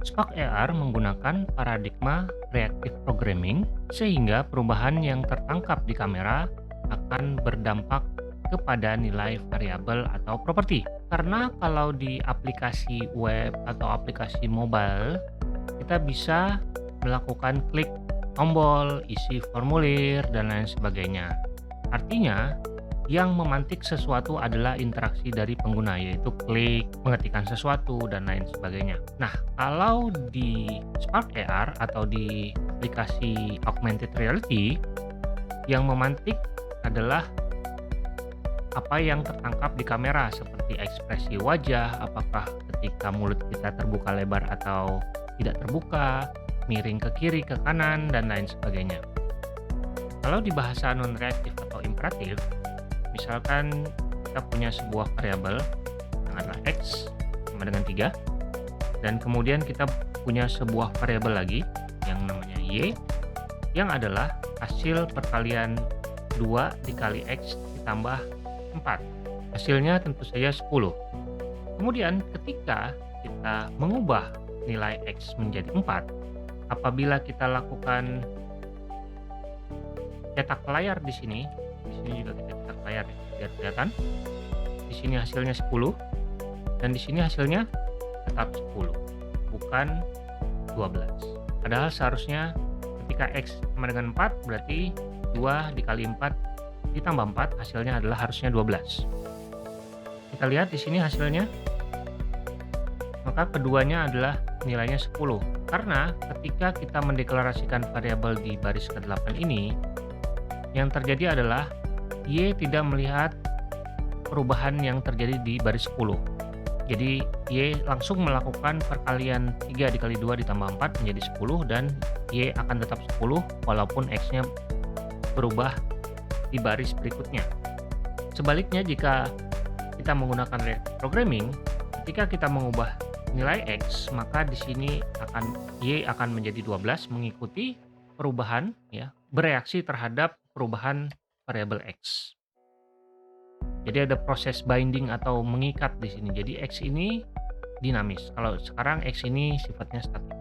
Spark AR menggunakan paradigma reactive programming sehingga perubahan yang tertangkap di kamera akan berdampak kepada nilai variabel atau properti. Karena kalau di aplikasi web atau aplikasi mobile, kita bisa melakukan klik tombol, isi formulir, dan lain sebagainya. Artinya, yang memantik sesuatu adalah interaksi dari pengguna, yaitu klik, mengetikkan sesuatu, dan lain sebagainya. Nah, kalau di Spark AR atau di aplikasi augmented reality, yang memantik adalah apa yang tertangkap di kamera, seperti ekspresi wajah, apakah ketika mulut kita terbuka lebar atau tidak terbuka, miring ke kiri, ke kanan, dan lain sebagainya. Kalau di bahasa non-reaktif atau imperatif, misalkan kita punya sebuah variabel yang adalah X sama dengan 3, dan kemudian kita punya sebuah variabel lagi yang namanya Y, yang adalah hasil perkalian 2 dikali X ditambah 4. Hasilnya tentu saja 10. Kemudian ketika kita mengubah nilai X menjadi 4, apabila kita lakukan cetak layar di sini juga kita cetak layar ya, biar kelihatan. Di sini hasilnya 10 dan di sini hasilnya tetap 10, bukan 12. Padahal seharusnya ketika X sama dengan 4 berarti 2 dikali 4 ditambah 4 hasilnya adalah harusnya 12. Kita lihat di sini hasilnya, maka keduanya adalah nilainya 10. Karena ketika kita mendeklarasikan variabel di baris ke-8 ini, yang terjadi adalah Y tidak melihat perubahan yang terjadi di baris 10. Jadi Y langsung melakukan perkalian 3 dikali 2 ditambah 4 menjadi 10, dan Y akan tetap 10 walaupun X-nya berubah di baris berikutnya. Sebaliknya, jika kita menggunakan reactive programming, ketika kita mengubah nilai X, maka di sini Y akan menjadi 12 mengikuti perubahan, ya, bereaksi terhadap perubahan variabel X. Jadi ada proses binding atau mengikat di sini. Jadi X ini dinamis. Kalau sekarang X ini sifatnya statik.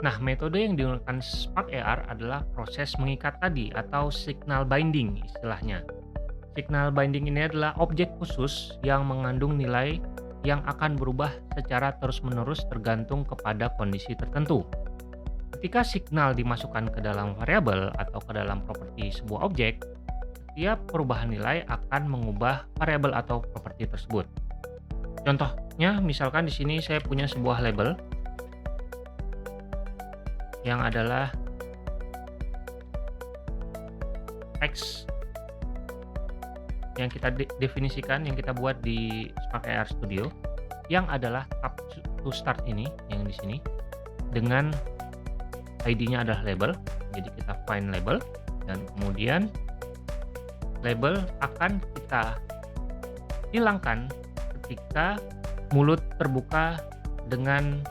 Nah, metode yang digunakan Spark AR adalah proses mengikat tadi atau signal binding istilahnya. Signal binding ini adalah objek khusus yang mengandung nilai yang akan berubah secara terus-menerus tergantung kepada kondisi tertentu. Ketika signal dimasukkan ke dalam variabel atau ke dalam properti sebuah objek, setiap perubahan nilai akan mengubah variabel atau properti tersebut. Contohnya, misalkan di sini saya punya sebuah label yang adalah X yang kita definisikan, yang kita buat di Spark AR Studio, yang adalah tab to start ini, yang di sini, dengan ID-nya adalah label. Jadi kita find label, dan kemudian label akan kita hilangkan ketika mulut terbuka dengan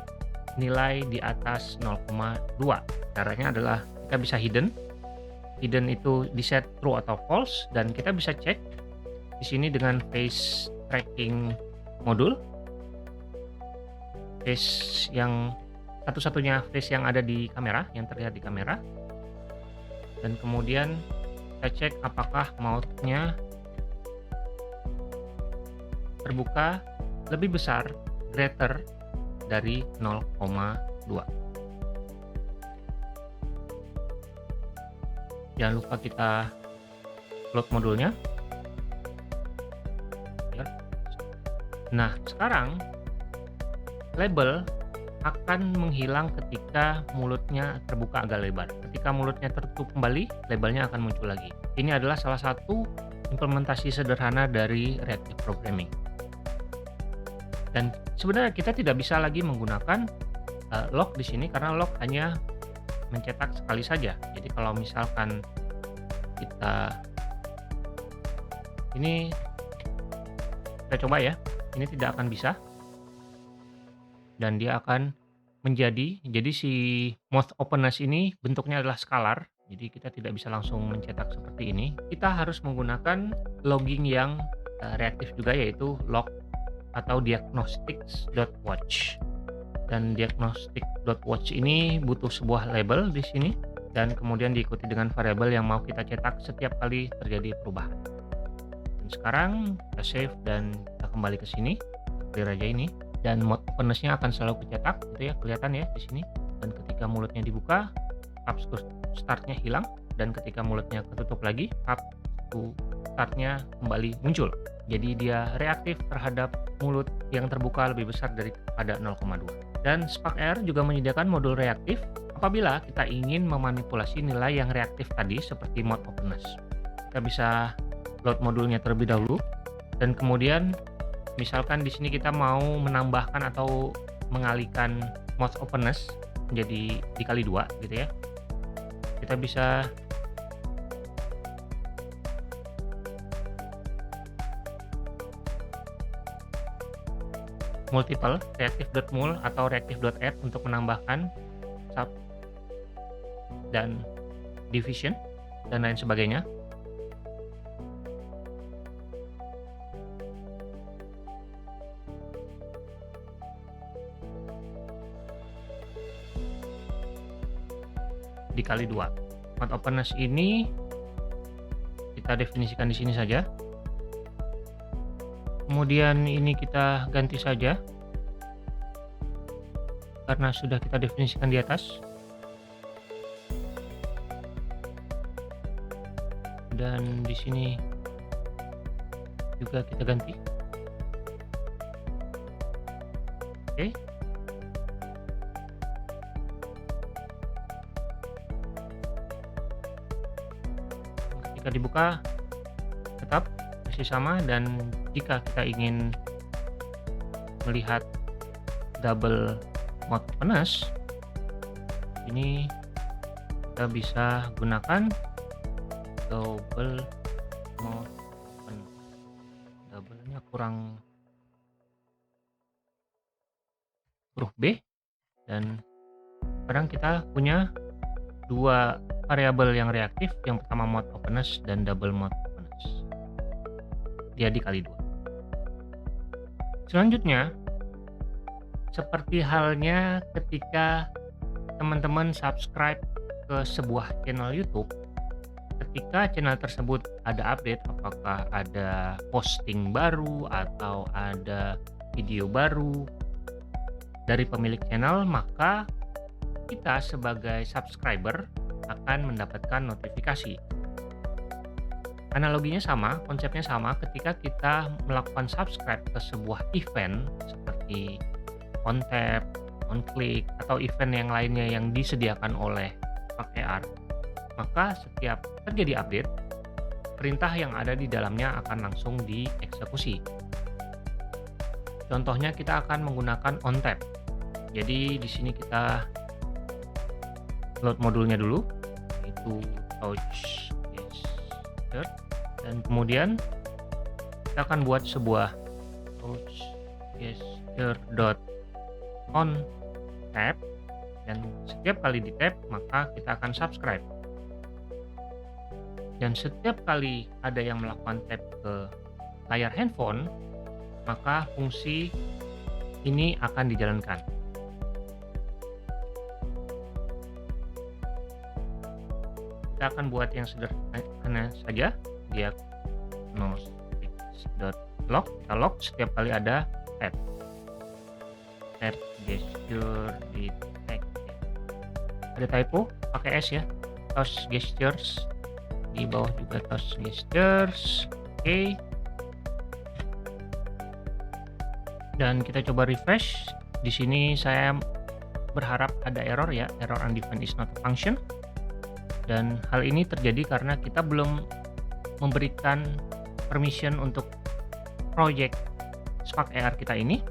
nilai di atas 0,2. Caranya adalah kita bisa hidden itu di set true atau false, dan kita bisa cek di sini dengan face tracking modul, face yang satu-satunya face yang ada di kamera, yang terlihat di kamera, dan kemudian kita cek apakah mouth-nya terbuka lebih besar, greater dari 0,2. Jangan lupa kita load modulnya. Nah, sekarang label akan menghilang ketika mulutnya terbuka agak lebar. Ketika mulutnya tertutup kembali, labelnya akan muncul lagi. Ini adalah salah satu implementasi sederhana dari reactive programming. Dan sebenarnya kita tidak bisa lagi menggunakan lock di sini karena lock hanya mencetak sekali saja. Jadi kalau misalkan ini kita coba ya, ini tidak akan bisa, dan dia akan jadi si mouth openness ini bentuknya adalah scalar. Jadi kita tidak bisa langsung mencetak seperti ini. Kita harus menggunakan logging yang reaktif juga, yaitu log atau diagnostics.watch. Dan diagnostic.watch ini butuh sebuah label di sini dan kemudian diikuti dengan variabel yang mau kita cetak setiap kali terjadi perubahan. Dan sekarang kita save dan kita kembali ke sini, clear aja ini, dan mode openness-nya akan selalu kecetak gitu ya, kelihatan ya di sini. Dan ketika mulutnya dibuka, tab to start-nya hilang, dan ketika mulutnya ketutup lagi, tab to start-nya kembali muncul. Jadi dia reaktif terhadap mulut yang terbuka lebih besar daripada 0,2. Dan Spark AR juga menyediakan modul reaktif apabila kita ingin memanipulasi nilai yang reaktif tadi seperti mode openness. Kita bisa load modulnya terlebih dahulu dan kemudian misalkan di sini kita mau menambahkan atau mengalihkan mode openness menjadi dikali 2 gitu ya. Kita bisa multiple reactive.mul atau reactive.add untuk menambahkan sub dan division dan lain sebagainya. Dikali 2. Mode openness ini kita definisikan di sini saja. Kemudian ini kita ganti saja karena sudah kita definisikan di atas. Dan di sini juga kita ganti. Oke. Ketika dibuka tetap masih sama, dan jika kita ingin melihat double mode openness ini kita bisa gunakan double mode openness. Double-nya kurang huruf B, dan sekarang kita punya dua variabel yang reaktif, yang pertama mode openness dan double mode openness. Dia dikali 2. Selanjutnya, seperti halnya ketika teman-teman subscribe ke sebuah channel YouTube, ketika channel tersebut ada update, apakah ada posting baru atau ada video baru dari pemilik channel, maka kita sebagai subscriber akan mendapatkan notifikasi. Analoginya sama, konsepnya sama ketika kita melakukan subscribe ke sebuah event seperti on tap, on click, atau event yang lainnya yang disediakan oleh Spark AR. Maka setiap terjadi update, perintah yang ada di dalamnya akan langsung dieksekusi. Contohnya kita akan menggunakan on tap. Jadi di sini kita load modulnya dulu, yaitu touch gesture, dan kemudian kita akan buat sebuah touch gesture on tap, dan setiap kali di tap maka kita akan subscribe. Dan setiap kali ada yang melakukan tap ke layar handphone, maka fungsi ini akan dijalankan. Kita akan buat yang sederhana saja, diagnostic.lock. Kita lock setiap kali ada tap gesture detect. Ada typo, pakai S ya, touch gestures, di bawah juga touch gestures. Oke. Dan kita coba refresh. Di sini saya berharap ada error ya, error undefined is not a function. Dan hal ini terjadi karena kita belum memberikan permission untuk project Spark AR kita ini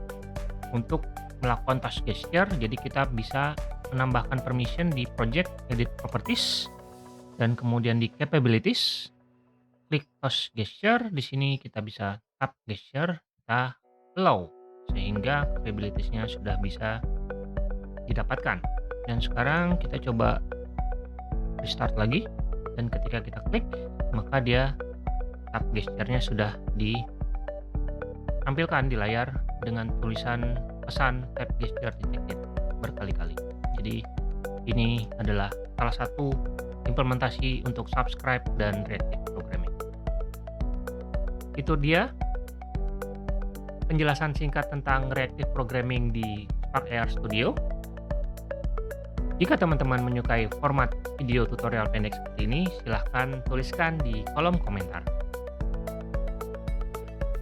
untuk melakukan touch gesture. Jadi kita bisa menambahkan permission di project edit properties, dan kemudian di capabilities klik touch gesture. Di sini kita bisa tap gesture, kita allow, sehingga capabilitiesnya sudah bisa didapatkan. Dan sekarang kita coba restart lagi, dan ketika kita klik maka dia tap gesture-nya sudah ditampilkan di layar dengan tulisan pesan tap gesture detected. berkali-kali. Jadi ini adalah salah satu implementasi untuk Subscribe dan Reactive Programming. Itu dia penjelasan singkat tentang Reactive Programming di Spark AR Studio. Jika teman-teman menyukai format video tutorial pendek seperti ini, silahkan tuliskan di kolom komentar.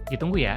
Ditunggu ya.